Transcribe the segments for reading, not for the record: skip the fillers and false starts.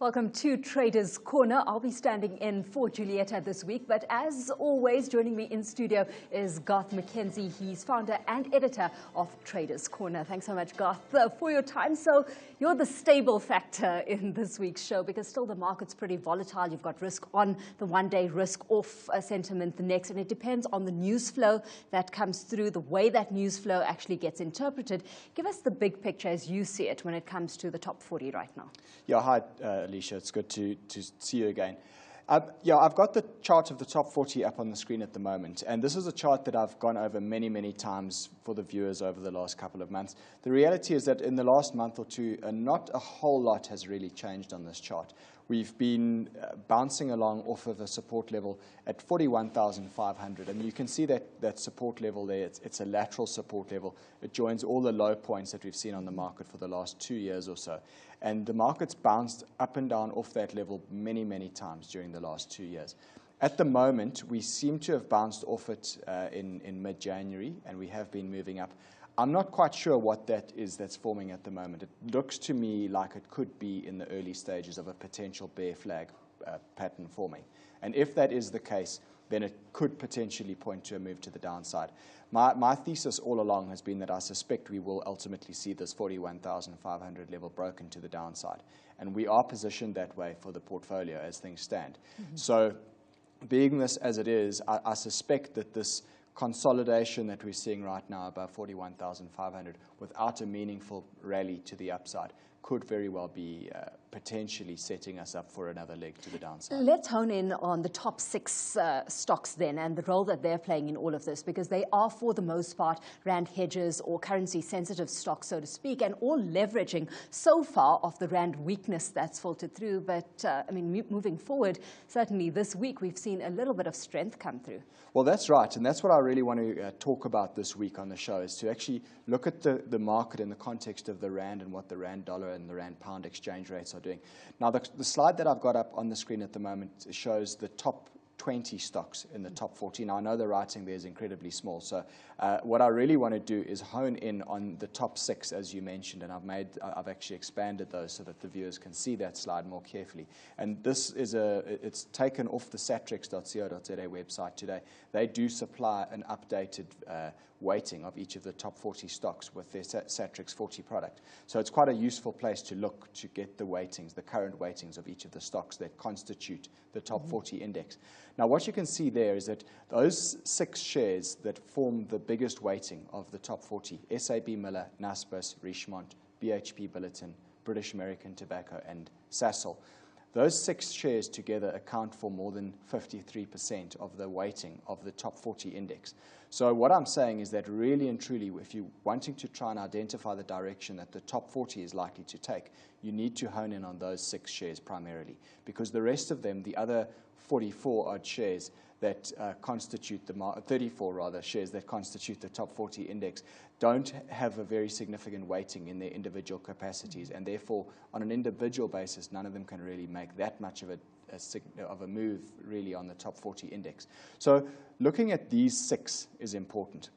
Welcome to Traders Corner. I'll be standing in for Julieta this week, but as always, joining me in studio is Garth McKenzie. He's founder and editor of Traders Corner. Thanks so much, Garth, for your time. So you're the stable factor in this week's show because still the market's pretty volatile. You've got risk on the one day, risk off sentiment the next, and it depends on the news flow that comes through, the way that news flow actually gets interpreted. Give us the big picture as you see it when it comes to the top 40 right now. Yeah, hi, Alicia. It's good to see you again. I've got the chart of the top 40 up on the screen at the moment, and this is a chart that I've gone over many, many times for the viewers over the last couple of months. The reality is that in the last month or two, not a whole lot has really changed on this chart. We've been bouncing along off of a support level at 41,500, and you can see that support level there. It's a lateral support level. It joins all the low points that we've seen on the market for the last 2 years or so. And the market's bounced up and down off that level many, many times during the last 2 years. At the moment, we seem to have bounced off it in mid-January, and we have been moving up. I'm not quite sure what that is that's forming at the moment. It looks to me like it could be in the early stages of a potential bear flag pattern forming. And if that is the case, then it could potentially point to a move to the downside. My thesis all along has been that I suspect we will ultimately see this 41,500 level broken to the downside. And we are positioned that way for the portfolio as things stand. So being this as it is, I suspect that this consolidation that we're seeing right now above 41,500 without a meaningful rally to the upside could very well be potentially setting us up for another leg to the downside. Let's hone in on the top 6 stocks then and the role that they're playing in all of this, because they are for the most part rand hedges or currency sensitive stocks, so to speak, and all leveraging so far off the rand weakness that's filtered through. But I mean, moving forward, certainly this week we've seen a little bit of strength come through. Well, that's right, and that's what I really want to talk about this week on the show, is to actually look at the market in the context of the rand and what the rand dollar and the rand pound exchange rates are doing. Now, the slide that I've got up on the screen at the moment shows the top 20 stocks in the top 40. Now, I know the writing there is incredibly small, so what I really want to do is hone in on the top 6, as you mentioned, and I've actually expanded those so that the viewers can see that slide more carefully. And this is it's taken off the satrix.co.za website today. They do supply an updated weighting of each of the top 40 stocks with their Satrix 40 product. So it's quite a useful place to look to get the weightings, the current weightings of each of the stocks that constitute the top 40 index. Now, what you can see there is that those 6 shares that form the biggest weighting of the top 40, SAB Miller, Naspers, Richemont, BHP Billiton, British American Tobacco, and Sasol, those 6 shares together account for more than 53% of the weighting of the top 40 index. So what I'm saying is that really and truly, if you're wanting to try and identify the direction that the top 40 is likely to take, you need to hone in on those 6 shares primarily, because the rest of them, the other 44 odd shares that constitute the 34 rather shares that constitute the top 40 index don't have a very significant weighting in their individual capacities, and therefore on an individual basis none of them can really make that much of a move really on the top 40 index. So looking at these 6 is important.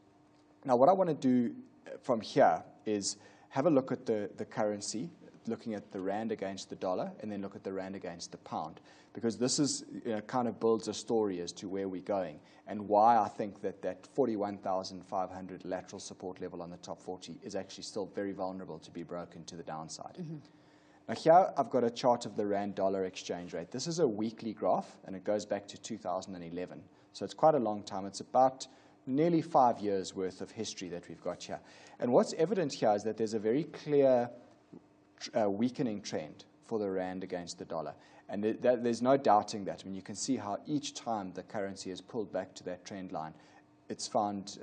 Now, what I want to do from here is have a look at the currency, looking at the rand against the dollar, and then look at the rand against the pound, because this is kind of builds a story as to where we're going and why I think that 41,500 lateral support level on the top 40 is actually still very vulnerable to be broken to the downside. Now, here I've got a chart of the rand dollar exchange rate. This is a weekly graph, and it goes back to 2011, so it's quite a long time. It's about nearly 5 years worth of history that we've got here. And what's evident here is that there's a very clear weakening trend for the rand against the dollar. And there's no doubting that. I mean, you can see how each time the currency has pulled back to that trend line, it's found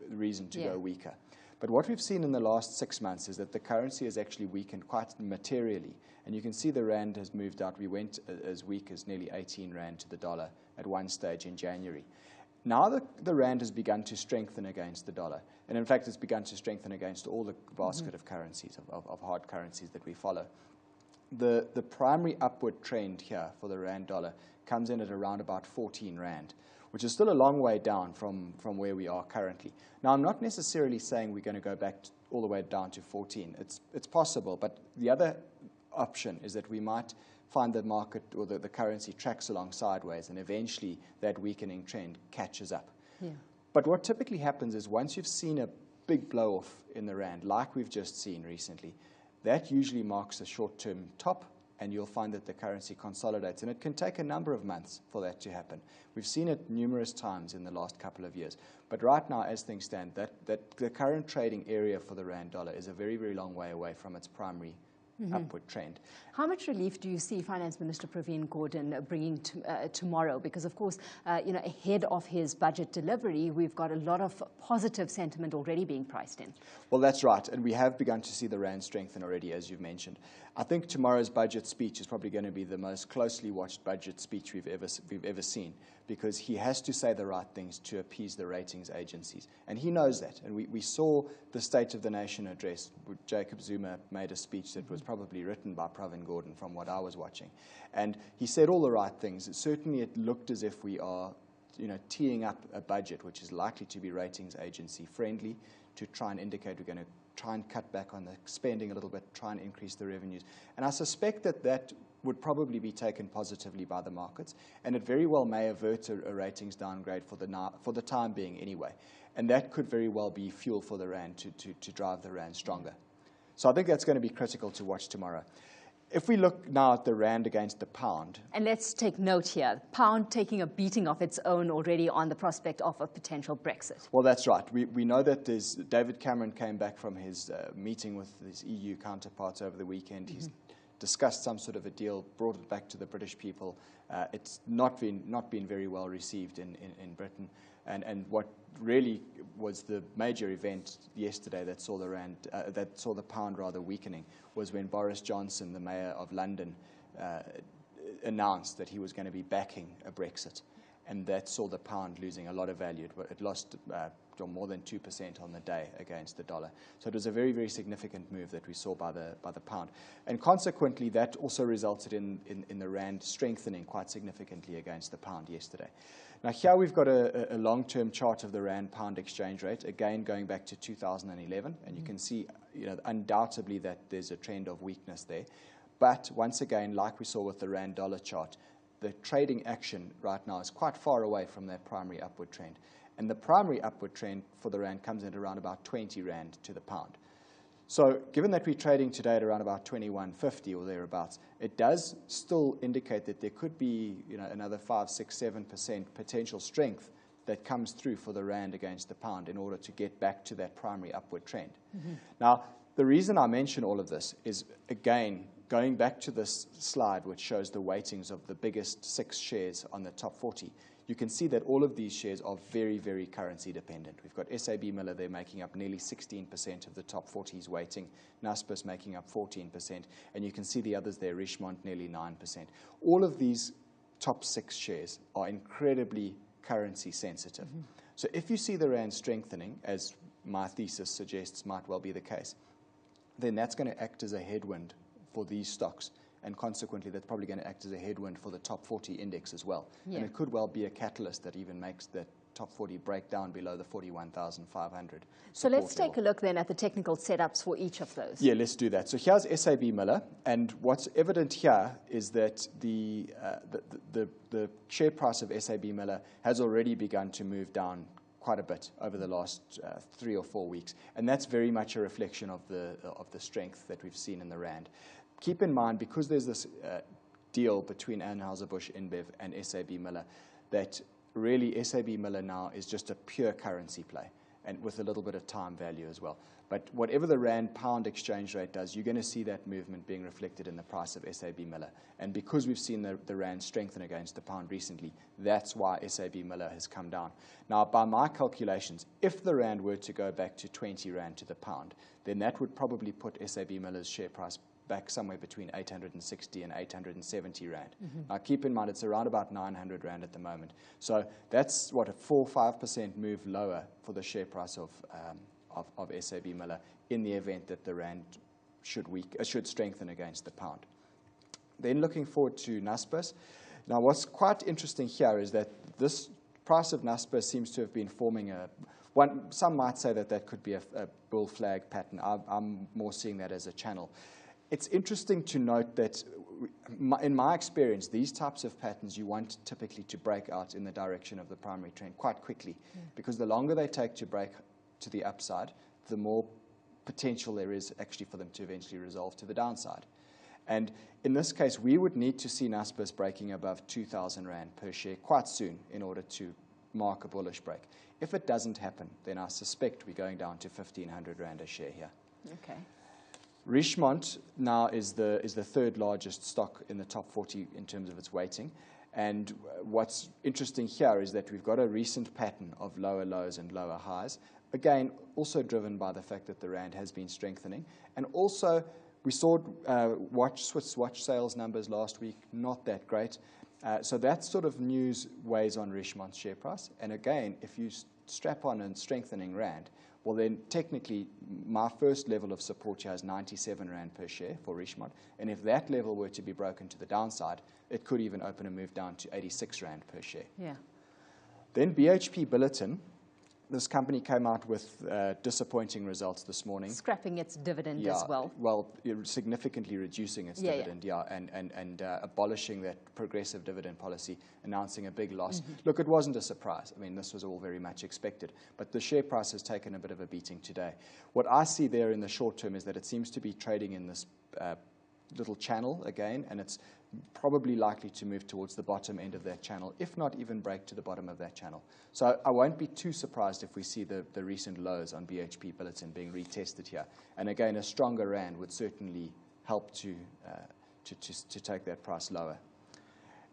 reason to go weaker. But what we've seen in the last 6 months is that the currency has actually weakened quite materially. And you can see the rand has moved out. We went as weak as nearly 18 rand to the dollar at one stage in January. Now the rand has begun to strengthen against the dollar. And in fact, it's begun to strengthen against all the basket of currencies, of hard currencies that we follow. The primary upward trend here for the rand dollar comes in at around about 14 rand, which is still a long way down from where we are currently. Now, I'm not necessarily saying we're going to go back all the way down to 14. It's possible, but the other option is that we might find the market or the currency tracks along sideways, and eventually that weakening trend catches up. Yeah. But what typically happens is once you've seen a big blow-off in the rand, like we've just seen recently, that usually marks a short-term top, and you'll find that the currency consolidates. And it can take a number of months for that to happen. We've seen it numerous times in the last couple of years. But right now, as things stand, that the current trading area for the rand dollar is a very, very long way away from its primary upward trend. How much relief do you see Finance Minister Pravin Gordhan bringing tomorrow? Because, of course, ahead of his budget delivery, we've got a lot of positive sentiment already being priced in. Well, that's right. And we have begun to see the rand strengthen already, as you've mentioned. I think tomorrow's budget speech is probably going to be the most closely watched budget speech we've ever seen, because he has to say the right things to appease the ratings agencies. And he knows that. And we saw the State of the Nation address. Jacob Zuma made a speech that was probably written by Pravin Gordhan from what I was watching. And he said all the right things. Certainly it looked as if we are teeing up a budget which is likely to be ratings agency friendly, to try and indicate we're going to try and cut back on the spending a little bit, try and increase the revenues. And I suspect that would probably be taken positively by the markets, and it very well may avert a ratings downgrade for the time being anyway. And that could very well be fuel for the rand to drive the rand stronger. So I think that's going to be critical to watch tomorrow. If we look now at the rand against the pound. And let's take note here, pound taking a beating of its own already on the prospect of a potential Brexit. Well, that's right. We know that David Cameron came back from his meeting with his EU counterparts over the weekend. He's discussed some sort of a deal, brought it back to the British people. It's not been very well received in Britain. And what really was the major event yesterday that saw the pound rather weakening was when Boris Johnson, the mayor of London, announced that he was going to be backing a Brexit, and that saw the pound losing a lot of value. It lost more than 2% on the day against the dollar. So it was a very, very significant move that we saw by the pound, and consequently that also resulted in the rand strengthening quite significantly against the pound yesterday. Now here we've got a long-term chart of the rand-pound exchange rate, again going back to 2011, and you can see undoubtedly that there's a trend of weakness there. But once again, like we saw with the rand-dollar chart, the trading action right now is quite far away from that primary upward trend. And the primary upward trend for the rand comes in at around about 20 rand to the pound. So given that we're trading today at around about 21.50 or thereabouts, it does still indicate that there could be another 5, 6, 7% potential strength that comes through for the rand against the pound in order to get back to that primary upward trend. Now, the reason I mention all of this is, again, going back to this slide which shows the weightings of the biggest 6 shares on the top 40, you can see that all of these shares are very, very currency dependent. We've got SAB Miller there making up nearly 16% of the top 40's weighting, Naspers making up 14%, and you can see the others there, Richemont nearly 9%. All of these top 6 shares are incredibly currency sensitive. So if you see the rand strengthening, as my thesis suggests might well be the case, then that's going to act as a headwind for these stocks. And consequently, that's probably going to act as a headwind for the top 40 index as well. Yeah. And it could well be a catalyst that even makes the top 40 break down below the 41,500. So let's take a look then at the technical setups for each of those. Yeah, let's do that. So here's SAB Miller, and what's evident here is that the share price of SAB Miller has already begun to move down quite a bit over the last 3 or 4 weeks, and that's very much a reflection of the strength that we've seen in the rand. Keep in mind, because there's this deal between Anheuser-Busch InBev and SAB Miller, that really SAB Miller now is just a pure currency play, and with a little bit of time value as well. But whatever the rand-pound exchange rate does, you're going to see that movement being reflected in the price of SAB Miller. And because we've seen the rand strengthen against the pound recently, that's why SAB Miller has come down. Now, by my calculations, if the rand were to go back to 20 rand to the pound, then that would probably put SAB Miller's share price back somewhere between 860 and 870 rand. Now, keep in mind, it's around about 900 rand at the moment. So that's, what, a 4-5% move lower for the share price of SAB Miller in the event that the rand should strengthen against the pound. Then looking forward to Naspers. Now, what's quite interesting here is that this price of Naspers seems to have been forming some might say that could be a bull flag pattern. I'm more seeing that as a channel. it's interesting to note that in my experience, these types of patterns you want typically to break out in the direction of the primary trend quite quickly, because the longer they take to break to the upside, the more potential there is actually for them to eventually resolve to the downside. And in this case, we would need to see Naspers breaking above 2,000 Rand per share quite soon in order to mark a bullish break. If it doesn't happen, then I suspect we're going down to 1,500 Rand a share here. Okay. Richemont now is the third largest stock in the top 40 in terms of its weighting. And what's interesting here is that we've got a recent pattern of lower lows and lower highs. Again, also driven by the fact that the Rand has been strengthening. And also, we saw Swiss watch sales numbers last week, not that great. So that sort of news weighs on Richemont's share price. And again, if you strap on a strengthening Rand, well then technically my first level of support here is 97 Rand per share for Richemont. And if that level were to be broken to the downside, it could even open a move down to 86 Rand per share. Yeah. Then BHP Billiton. This company came out with disappointing results this morning. Scrapping its dividend as well. Well, significantly reducing its dividend, and abolishing that progressive dividend policy, announcing a big loss. Look, it wasn't a surprise. I mean, this was all very much expected. But the share price has taken a bit of a beating today. What I see there in the short term is that it seems to be trading in this little channel again, and it's probably likely to move towards the bottom end of that channel, if not even break to the bottom of that channel. So I won't be too surprised if we see the recent lows on BHP Billiton being retested here. And again, a stronger Rand would certainly help to take that price lower.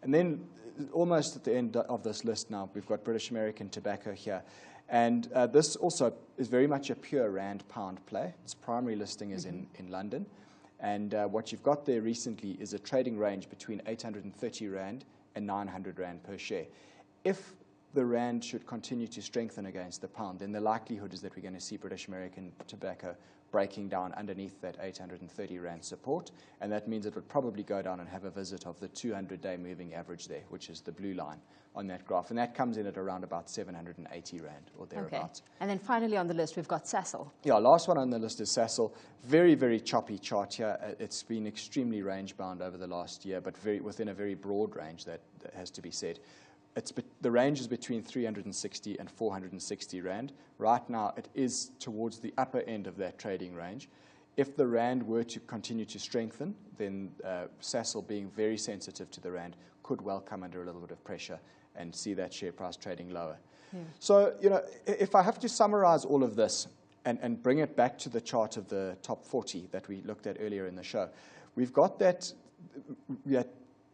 And then almost at the end of this list now, we've got British American Tobacco here. And this also is very much a pure Rand pound play. Its primary listing is in London. And what you've got there recently is a trading range between 830 Rand and 900 Rand per share. If the Rand should continue to strengthen against the pound, then the likelihood is that we're going to see British American Tobacco breaking down underneath that 830 Rand support. And that means it would probably go down and have a visit of the 200-day moving average there, which is the blue line on that graph. And that comes in at around about 780 Rand or thereabouts. Okay. And then finally on the list, we've got Sasol. Yeah, last one on the list is Sasol. Very, very choppy chart here. It's been extremely range-bound over the last year, but within a very broad range, that has to be said. The range is between 360 and 460 Rand. Right now, it is towards the upper end of that trading range. If the Rand were to continue to strengthen, then Sasol, being very sensitive to the Rand, could well come under a little bit of pressure and see that share price trading lower. Yeah. So, if I have to summarize all of this and bring it back to the chart of the top 40 that we looked at earlier in the show, we've got that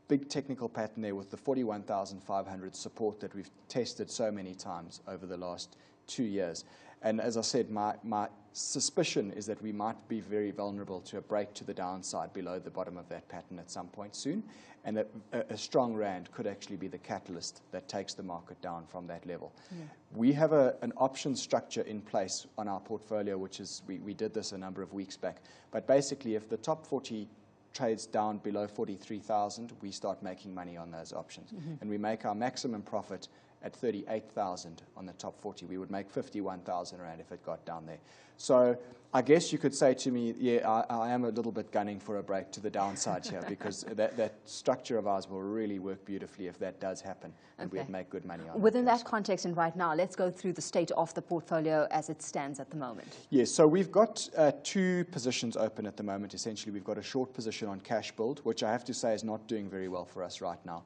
big technical pattern there with the 41,500 support that we've tested so many times over the last 2 years. And as I said, my suspicion is that we might be very vulnerable to a break to the downside below the bottom of that pattern at some point soon, and that a strong Rand could actually be the catalyst that takes the market down from that level. Yeah. We have an option structure in place on our portfolio, which is, we did this a number of weeks back, but basically if the top 40 trades down below 43,000, we start making money on those options. And we make our maximum profit at 38,000 on the top 40. We would make 51,000 Rand if it got down there. So I guess you could say to me, yeah, I am a little bit gunning for a break to the downside here, because that structure of ours will really work beautifully if that does happen, and we'd make good money on it. Within that context, and right now, let's go through the state of the portfolio as it stands at the moment. Yes, so we've got 2 positions open at the moment. Essentially, we've got a short position on cash build, which I have to say is not doing very well for us right now.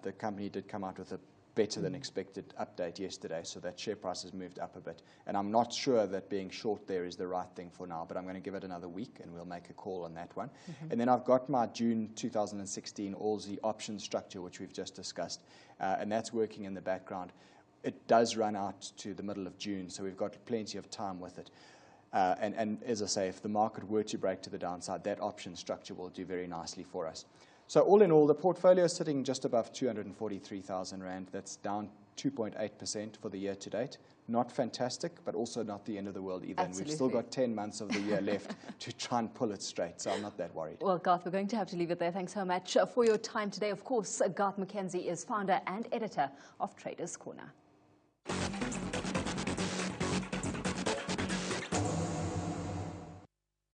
The company did come out with a better than expected update yesterday, so that share price has moved up a bit. And I'm not sure that being short there is the right thing for now, but I'm going to give it another week and we'll make a call on that one. And then I've got my June 2016 Aussie option structure, which we've just discussed, and that's working in the background. It does run out to the middle of June, so we've got plenty of time with it. And as I say, if the market were to break to the downside, that option structure will do very nicely for us. So all in all, the portfolio is sitting just above 243,000 Rand. That's down 2.8% for the year to date. Not fantastic, but also not the end of the world either. Absolutely. And we've still got 10 months of the year left to try and pull it straight, so I'm not that worried. Well, Garth, we're going to have to leave it there. Thanks so much for your time today. Of course, Garth McKenzie is founder and editor of Traders Corner.